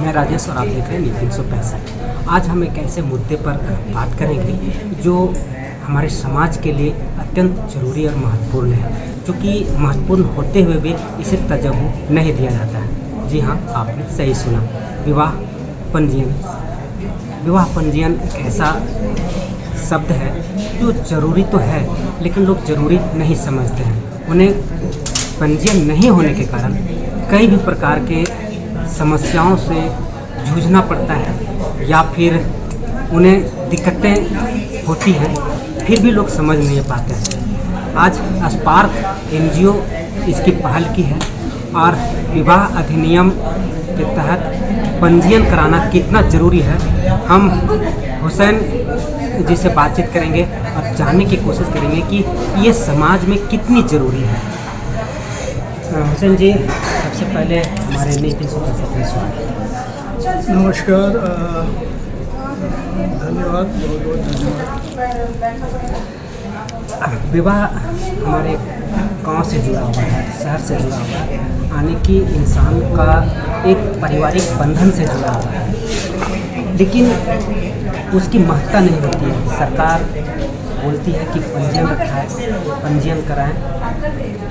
मैं राजेश और आप देख रहे हैं 365। आज हम एक ऐसे मुद्दे पर बात करेंगे जो हमारे समाज के लिए अत्यंत ज़रूरी और महत्वपूर्ण है, जो कि महत्वपूर्ण होते हुए भी इसे तवज्जो नहीं दिया जाता है। जी हाँ, आपने सही सुना, विवाह पंजीयन। विवाह पंजीयन एक ऐसा शब्द है जो ज़रूरी तो है, लेकिन लोग ज़रूरी नहीं समझते हैं। उन्हें पंजीयन नहीं होने के कारण कई भी प्रकार के समस्याओं से जूझना पड़ता है या फिर उन्हें दिक्कतें होती हैं, फिर भी लोग समझ नहीं पाते हैं। आज स्पार्क एनजीओ इसकी पहल की है और विवाह अधिनियम के तहत पंजीयन कराना कितना ज़रूरी है, हम हुसैन जी से बातचीत करेंगे और जानने की कोशिश करेंगे कि ये समाज में कितनी ज़रूरी है। हुसैन जी, सबसे पहले हमारे नमस्कार, धन्यवाद, बहुत बहुत धन्यवाद। विवाह हमारे गांव से जुड़ा हुआ है, शहर से जुड़ा हुआ है, यानी कि इंसान का एक पारिवारिक बंधन से जुड़ा हुआ है, लेकिन उसकी महत्ता नहीं होती है। सरकार बोलती है कि पंजीयन रखाएं, पंजीयन कराएं,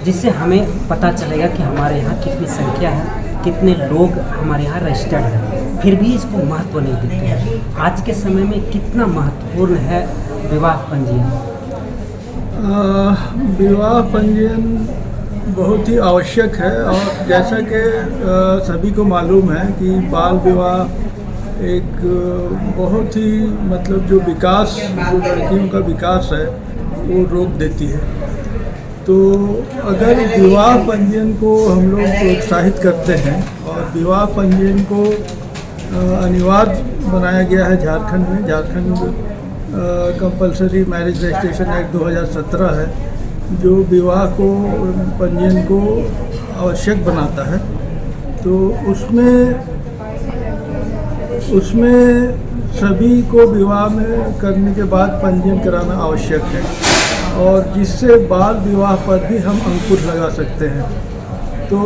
जिससे हमें पता चलेगा कि हमारे यहाँ कितनी संख्या है, कितने लोग हमारे यहाँ रजिस्टर्ड हैं, फिर भी इसको महत्व नहीं देते हैं। आज के समय में कितना महत्वपूर्ण है विवाह पंजीयन? विवाह पंजीयन बहुत ही आवश्यक है और जैसा कि सभी को मालूम है कि बाल विवाह एक बहुत ही जो विकास, जो लड़कियों का विकास है वो रोक देती है। तो अगर विवाह पंजीयन को हम लोग प्रोत्साहित करते हैं और विवाह पंजीयन को अनिवार्य बनाया गया है झारखंड में। Jharkhand compulsory marriage registration act 2017 है जो विवाह को पंजीयन को आवश्यक बनाता है। तो उसमें सभी को विवाह में करने के बाद पंजीयन कराना आवश्यक है और जिससे बाल विवाह पर भी हम अंकुश लगा सकते हैं। तो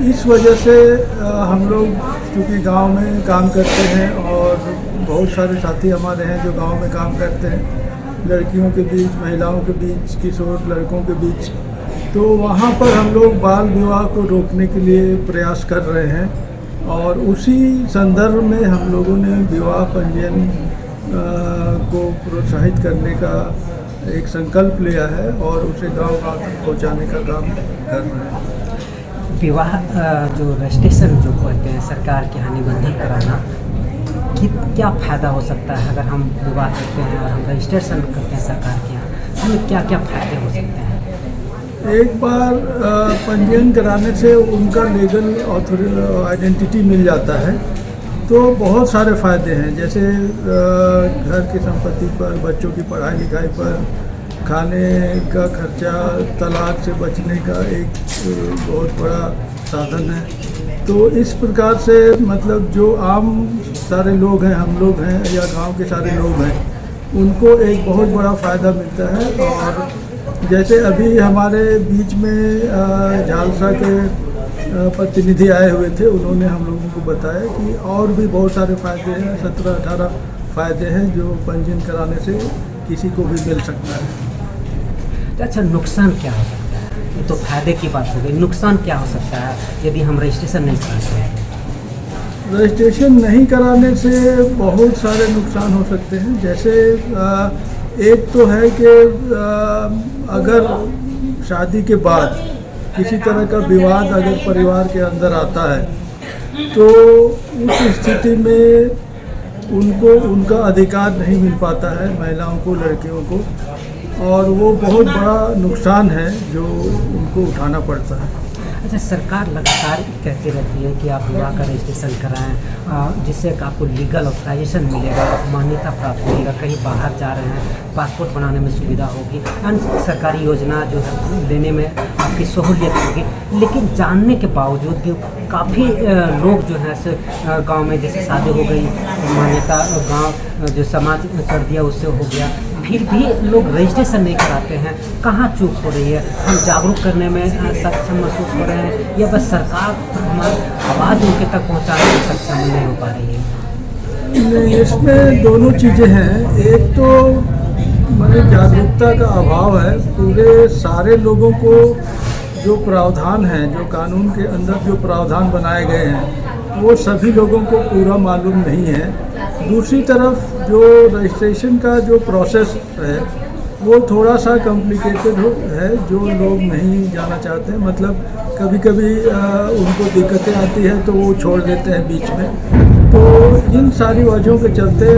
इस वजह से हम लोग चूँकि गांव में काम करते हैं और बहुत सारे साथी हमारे हैं जो गांव में काम करते हैं, लड़कियों के बीच, महिलाओं के बीच, किशोर लड़कों के बीच, तो वहाँ पर हम लोग बाल विवाह को रोकने के लिए प्रयास कर रहे हैं और उसी संदर्भ में हम लोगों ने विवाह पंजीयन को प्रोत्साहित करने का एक संकल्प लिया है और उसे गांव-गांव तक पहुंचाने का काम कर रहे हैं। विवाह जो रजिस्ट्रेशन जो कहते हैं, सरकार के यहाँ निबंधन कराना, क्या फ़ायदा हो सकता है? अगर हम विवाह करते हैं और हम रजिस्ट्रेशन करते हैं सरकार के यहाँ, हमें क्या क्या फ़ायदे हो सकते हैं? एक बार पंजीयन कराने से उनका लीगल आइडेंटिटी मिल जाता है तो बहुत सारे फ़ायदे हैं, जैसे घर की संपत्ति पर, बच्चों की पढ़ाई लिखाई पर, खाने का खर्चा, तलाक से बचने का एक बहुत बड़ा साधन है। तो इस प्रकार से जो आम सारे लोग हैं, हम लोग हैं या गांव के सारे लोग हैं, उनको एक बहुत बड़ा फ़ायदा मिलता है। और जैसे अभी हमारे बीच में झालसा के प्रतिनिधि आए हुए थे, उन्होंने हम लोगों को बताया कि और भी बहुत सारे फ़ायदे हैं, 17-18 फ़ायदे हैं जो पंजीयन कराने से किसी को भी मिल सकता है। अच्छा, नुकसान क्या हो सकता है? ये तो फायदे की बात हो गई, नुकसान क्या हो सकता है यदि हम रजिस्ट्रेशन नहीं कराते हैं? रजिस्ट्रेशन नहीं कराने से बहुत सारे नुकसान हो सकते हैं। जैसे एक तो है कि अगर शादी के बाद किसी तरह का विवाद अगर परिवार के अंदर आता है तो उस स्थिति में उनको उनका अधिकार नहीं मिल पाता है, महिलाओं को, लड़कियों को, और वो बहुत बड़ा नुकसान है जो उनको उठाना पड़ता है। अच्छा, सरकार लगातार कहती रहती है कि आप विवाह का रजिस्ट्रेशन कराएं, जिससे आपको लीगल ऑथराइजेशन मिलेगा, मान्यता प्राप्त होगा, कहीं बाहर जा रहे हैं पासपोर्ट बनाने में सुविधा होगी, अन्य सरकारी योजना जो है लेने में आपकी सहूलियत होगी। लेकिन जानने के बावजूद भी काफ़ी लोग जो हैं गांव में जैसे शादी हो गई, मान्यता गांव जो समाज कर दिया उससे हो गया, फिर भी लोग रजिस्ट्रेशन नहीं कराते हैं। कहाँ चूक हो रही है? हम जागरूक करने में सक्षम महसूस हो रहे हैं या बस सरकार हमारी आवाज़ उनके तक पहुँचाने में सक्षम नहीं हो पा रही है? नहीं, इसमें दोनों चीज़ें हैं। एक तो माने जागरूकता का अभाव है। पूरे सारे लोगों को जो प्रावधान हैं, जो कानून के अंदर जो प्रावधान बनाए गए हैं, वो सभी लोगों को पूरा मालूम नहीं है। दूसरी तरफ जो रजिस्ट्रेशन का जो प्रोसेस है वो थोड़ा सा कॉम्प्लिकेटेड है, जो लोग नहीं जाना चाहते हैं। मतलब कभी कभी उनको दिक्कतें आती है तो वो छोड़ देते हैं बीच में। तो इन सारी वजहों के चलते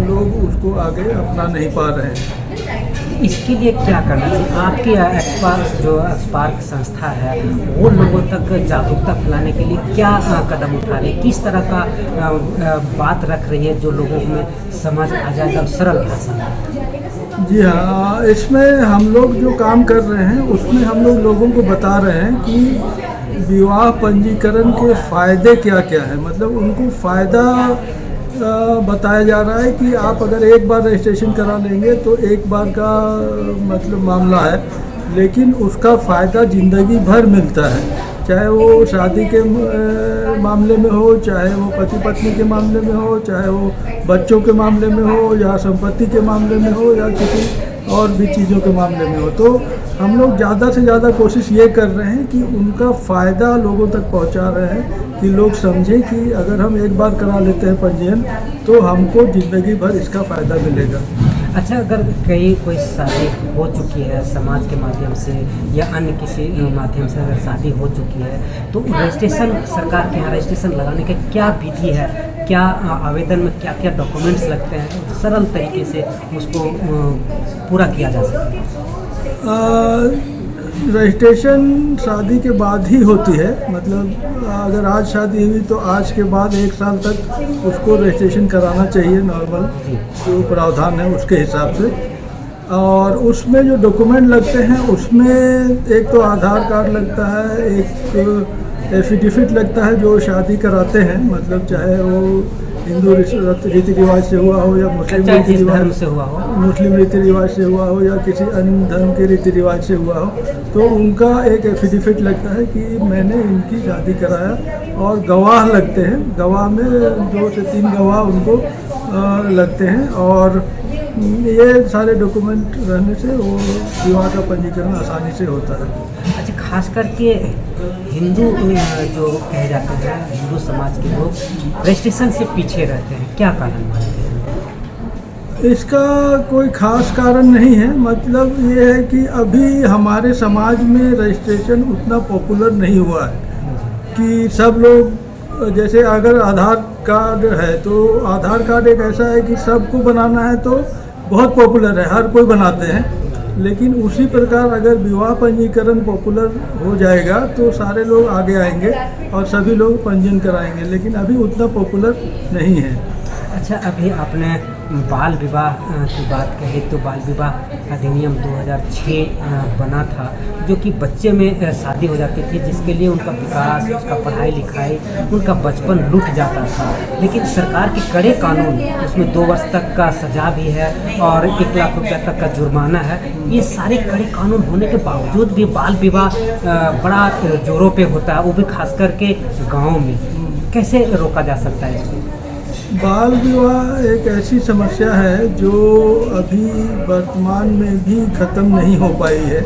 लोग उसको आगे अपना नहीं पा रहे हैं। इसके लिए क्या करना चाहिए? आपकी एक्सपार्क संस्था है, वो लोगों तक जागरूकता फैलाने के लिए क्या कदम उठा रही है? किस तरह का बात रख रही है जो लोगों में समझ आ जाए एकदम सरल भाषा में? जी हाँ, इसमें हम लोग जो काम कर रहे हैं उसमें हम लोगों को बता रहे हैं कि विवाह पंजीकरण के फ़ायदे क्या क्या है। मतलब उनको फ़ायदा बताया जा रहा है कि आप अगर एक बार रजिस्ट्रेशन करा लेंगे तो एक बार का मतलब मामला है, लेकिन उसका फ़ायदा ज़िंदगी भर मिलता है। चाहे वो शादी के मामले में हो, चाहे वो पति पत्नी के मामले में हो, चाहे वो बच्चों के मामले में हो, या संपत्ति के मामले में हो, या किसी और भी चीज़ों के मामले में हो। तो हम लोग ज़्यादा से ज़्यादा कोशिश ये कर रहे हैं कि उनका फ़ायदा लोगों तक पहुंचा रहे हैं, कि लोग समझें कि अगर हम एक बार करा लेते हैं पंजीयन तो हमको ज़िंदगी भर इसका फ़ायदा मिलेगा। अच्छा, अगर कोई शादी हो चुकी है समाज के माध्यम से या अन्य किसी माध्यम से अगर शादी हो चुकी है तो रजिस्ट्रेशन, सरकार के यहाँ रजिस्ट्रेशन लगाने का क्या विधि है? क्या आवेदन में क्या क्या डॉक्यूमेंट्स लगते हैं? सरल तरीके से उसको पूरा किया जा सकता है। रजिस्ट्रेशन शादी के बाद ही होती है। मतलब अगर आज शादी हुई तो आज के बाद 1 साल तक उसको रजिस्ट्रेशन कराना चाहिए, नॉर्मल जो प्रावधान है उसके हिसाब से। और उसमें जो डॉक्यूमेंट लगते हैं उसमें एक तो आधार कार्ड लगता है, एक एफिडेविट लगता है जो शादी कराते हैं, मतलब चाहे वो हिंदू रीति रिवाज से हुआ हो या मुस्लिम रीति रिवाज से हुआ हो, मुस्लिम रीति रिवाज से हुआ हो या किसी अन्य धर्म के रीति रिवाज से हुआ हो, तो उनका एक एफिडेविट लगता है कि मैंने इनकी शादी कराया। और गवाह लगते हैं, गवाह में 2 से 3 गवाह उनको लगते हैं। और ये सारे डॉक्यूमेंट रहने से वो विवाह का पंजीकरण आसानी से होता है। अच्छा, खास करके हिंदू जो कहे जाते हैं, हिंदू समाज के लोग रजिस्ट्रेशन से पीछे रहते हैं, क्या कारण मानते हैं? इसका कोई ख़ास कारण नहीं है। मतलब ये है कि अभी हमारे समाज में रजिस्ट्रेशन उतना पॉपुलर नहीं हुआ है कि सब लोग, जैसे अगर आधार कार्ड है तो आधार कार्ड एक ऐसा है कि सबको बनाना है तो बहुत पॉपुलर है, हर कोई बनाते हैं। लेकिन उसी प्रकार अगर विवाह पंजीकरण पॉपुलर हो जाएगा तो सारे लोग आगे आएंगे और सभी लोग पंजीयन कराएंगे, लेकिन अभी उतना पॉपुलर नहीं है। अच्छा, अभी आपने बाल विवाह की बात कही तो बाल विवाह अधिनियम 2006 बना था, जो कि बच्चे में शादी हो जाती थी जिसके लिए उनका विकास, उसका पढ़ाई लिखाई, उनका बचपन लूट जाता था। लेकिन सरकार के कड़े कानून, उसमें 2 वर्ष तक का सजा भी है और 1 लाख रुपया तक का जुर्माना है। ये सारे कड़े कानून होने के बावजूद भी बाल विवाह बड़ा जोरों पे होता है, वो भी खास करके गाँव में। कैसे रोका जा सकता है इसको? बाल विवाह एक ऐसी समस्या है जो अभी वर्तमान में भी ख़त्म नहीं हो पाई है,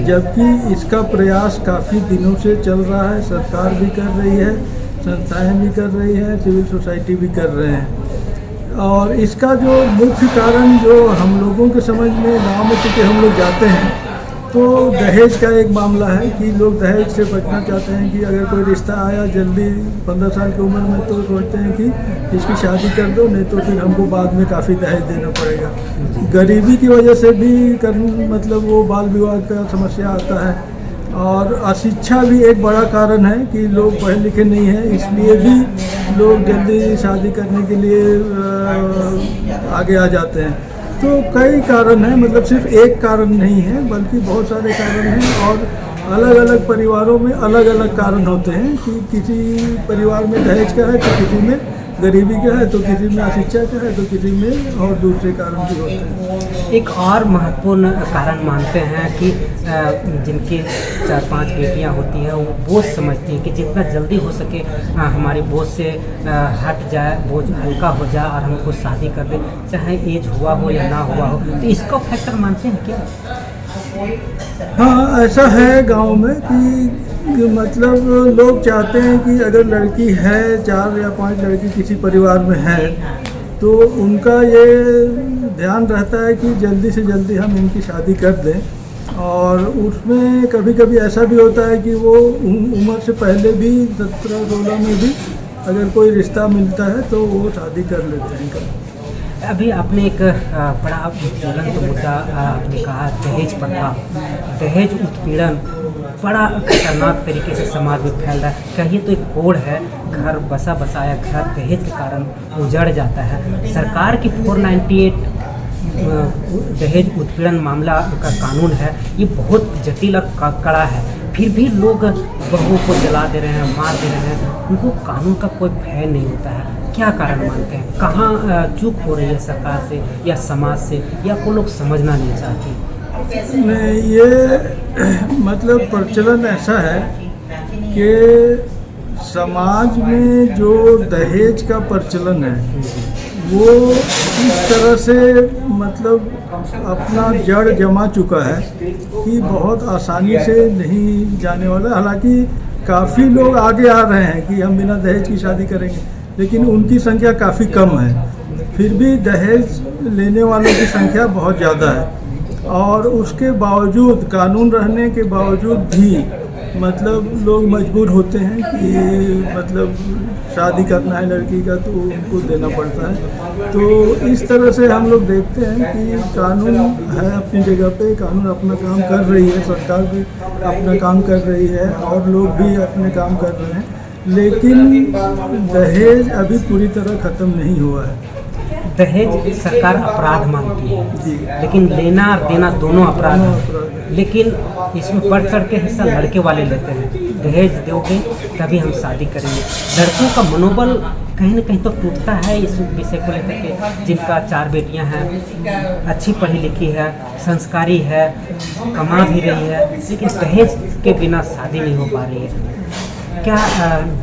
जबकि इसका प्रयास काफ़ी दिनों से चल रहा है। सरकार भी कर रही है, संस्थाएं भी कर रही हैं, सिविल सोसाइटी भी कर रहे हैं। और इसका जो मुख्य कारण जो हम लोगों के समझ में, गाँव में चूँकि हम लोग जाते हैं तो दहेज का एक मामला है कि लोग दहेज से बचना चाहते हैं कि अगर कोई रिश्ता आया जल्दी 15 साल की उम्र में तो सोचते हैं कि इसकी शादी कर दो, नहीं तो फिर हमको बाद में काफ़ी दहेज देना पड़ेगा। गरीबी की वजह से भी मतलब वो बाल विवाह का समस्या आता है। और अशिक्षा भी एक बड़ा कारण है कि लोग पढ़े लिखे नहीं हैं, इसलिए भी लोग जल्दी शादी करने के लिए आगे आ जाते हैं। तो कई कारण हैं, मतलब सिर्फ एक कारण नहीं है बल्कि बहुत सारे कारण हैं। और अलग अलग परिवारों में अलग अलग कारण होते हैं कि किसी परिवार में दहेज का है तो किसी में गरीबी का है, तो किसी में अशिक्षा का है, तो किसी में और दूसरे कारण भी होते हैं। एक और महत्वपूर्ण कारण मानते हैं कि जिनकी 4-5 बेटियां होती हैं वो बोझ समझती हैं कि जितना जल्दी हो सके हमारी बोझ से हट जाए, बोझ हल्का हो जाए और हमको शादी कर दे, चाहे एज हुआ हो या ना हुआ हो। तो इसको फैक्टर मानते हैं क्या? हाँ, ऐसा है गांव में कि मतलब लोग चाहते हैं कि अगर लड़की है, 4 या 5 लड़की किसी परिवार में है, तो उनका ये ध्यान रहता है कि जल्दी से जल्दी हम इनकी शादी कर दें। और उसमें कभी कभी ऐसा भी होता है कि वो उम्र से पहले भी 17-16 में भी अगर कोई रिश्ता मिलता है तो वो शादी कर लेते हैं कभी। अभी आपने एक बड़ा ज्वलंत मुद्दा आपने कहा, दहेज प्रथा, दहेज उत्पीड़न बड़ा खतरनाक तरीके से समाज में फैल रहा है। कहिए तो एक कोड है, घर बसा बसाया घर दहेज के कारण उजड़ जाता है। सरकार की 498 दहेज उत्पीड़न मामला का कानून है, ये बहुत जटिल और कड़ा है, फिर भी लोग बहुओं को जला दे रहे हैं, मार दे रहे हैं, उनको कानून का कोई भय नहीं होता है। क्या कारण मानते हैं? कहाँ चूक हो रही है सरकार से या समाज से, या को लोग समझना नहीं चाहते? नहीं, ये मतलब प्रचलन ऐसा है कि समाज में जो दहेज का प्रचलन है वो इस तरह से मतलब अपना जड़ जमा चुका है कि बहुत आसानी से नहीं जाने वाला। हालांकि काफ़ी लोग आगे आ रहे हैं कि हम बिना दहेज की शादी करेंगे, लेकिन उनकी संख्या काफ़ी कम है। फिर भी दहेज लेने वालों की संख्या बहुत ज़्यादा है, और उसके बावजूद, कानून रहने के बावजूद भी मतलब लोग मजबूर होते हैं कि मतलब शादी करना है लड़की का तो उनको देना पड़ता है। तो इस तरह से हम लोग देखते हैं कि कानून है अपनी जगह पे, कानून अपना काम कर रही है, सरकार भी अपना काम कर रही है और लोग भी अपने काम कर रहे हैं, लेकिन दहेज अभी पूरी तरह ख़त्म नहीं हुआ है। दहेज सरकार अपराध मानती है जी, लेकिन लेना और देना दोनों अपराध है। लेकिन इसमें बढ़ चढ़ के हिस्सा लड़के वाले लेते हैं, दहेज दोगे तभी हम शादी करेंगे। लड़कों का मनोबल कहीं ना कहीं तो टूटता है इस विषय को लेकर के, जिनका 4 बेटियां हैं, अच्छी पढ़ी लिखी है, संस्कारी है, कमा भी रही है, लेकिन दहेज के बिना शादी नहीं हो पा रही है। क्या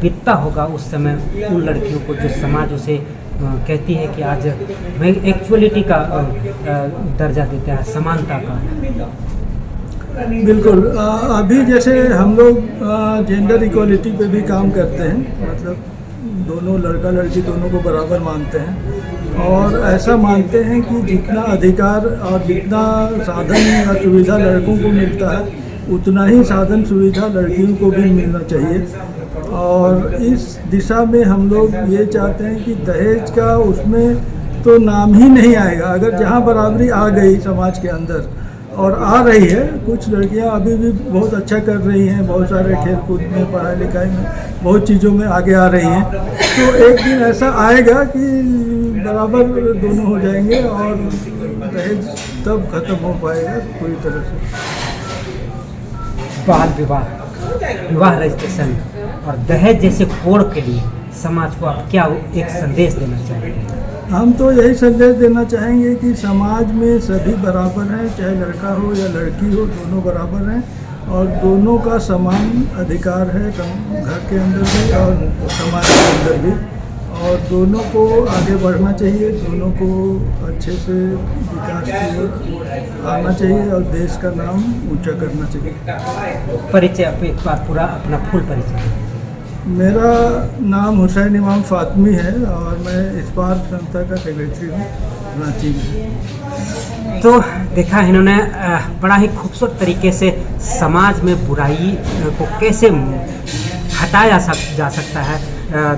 बीतता होगा उस समय उन लड़कियों को जो समाज उसे कहती है कि आज एक्चुअलिटी का दर्जा देता है, समानता का? बिल्कुल। अभी जैसे हम लोग जेंडर इक्वलिटी पे भी काम करते हैं, मतलब दोनों लड़का लड़की दोनों को बराबर मानते हैं, और ऐसा मानते हैं कि जितना अधिकार और जितना साधन या सुविधा लड़कों को मिलता है उतना ही साधन सुविधा लड़कियों को भी मिलना चाहिए। और इस दिशा में हम लोग ये चाहते हैं कि दहेज का उसमें तो नाम ही नहीं आएगा। अगर जहाँ बराबरी आ गई समाज के अंदर, और आ रही है, कुछ लड़कियां अभी भी बहुत अच्छा कर रही हैं, बहुत सारे खेल कूद में, पढ़ाई लिखाई में, बहुत चीज़ों में आगे आ रही हैं, तो एक दिन ऐसा आएगा कि बराबर दोनों हो जाएंगे और दहेज तब खत्म हो पाएगा पूरी तरह से। बाल विवाह, विवाह रजिस्ट्रेशन और दहेज जैसे कोड के लिए समाज को आप क्या एक संदेश देना चाहेंगे? हम तो यही संदेश देना चाहेंगे कि समाज में सभी बराबर हैं, चाहे लड़का हो या लड़की हो, दोनों बराबर हैं और दोनों का समान अधिकार है घर के अंदर भी और समाज के अंदर भी, और दोनों को आगे बढ़ना चाहिए, दोनों को अच्छे से विकास की ओर आना चाहिए और देश का नाम ऊंचा करना चाहिए। परिचय आप एक बार पूरा अपना फुल परिचय। मेरा नाम हुसैन इमाम फातमी है और मैं इस्पात संस्था का सेक्रेटरी हूँ रांची में। तो देखा इन्होंने बड़ा ही खूबसूरत तरीके से समाज में बुराई को कैसे हटाया जा सकता है,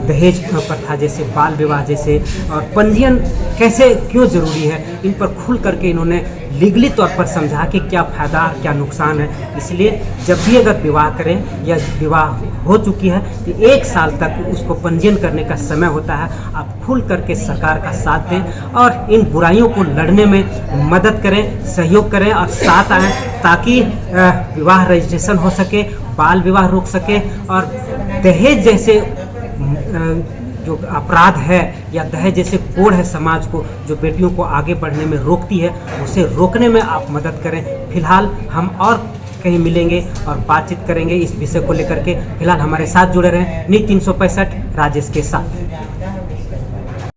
दहेज प्रथा जैसे, बाल विवाह जैसे, और पंजीयन कैसे क्यों ज़रूरी है, इन पर खुल करके इन्होंने लीगली तौर पर समझा कि क्या फ़ायदा और क्या नुकसान है। इसलिए जब भी अगर विवाह करें या विवाह हो चुकी है तो 1 साल तक उसको पंजीयन करने का समय होता है। आप खुल करके सरकार का साथ दें और इन बुराइयों को लड़ने में मदद करें, सहयोग करें और साथ आएँ, ताकि विवाह रजिस्ट्रेशन हो सके, बाल विवाह रोक सके और दहेज जैसे जो अपराध है या दहेज जैसे कोड है समाज को जो बेटियों को आगे बढ़ने में रोकती है, उसे रोकने में आप मदद करें। फिलहाल हम और कहीं मिलेंगे और बातचीत करेंगे इस विषय को लेकर के। फिलहाल हमारे साथ जुड़े रहें न्यूज़ 365 राजेश के साथ।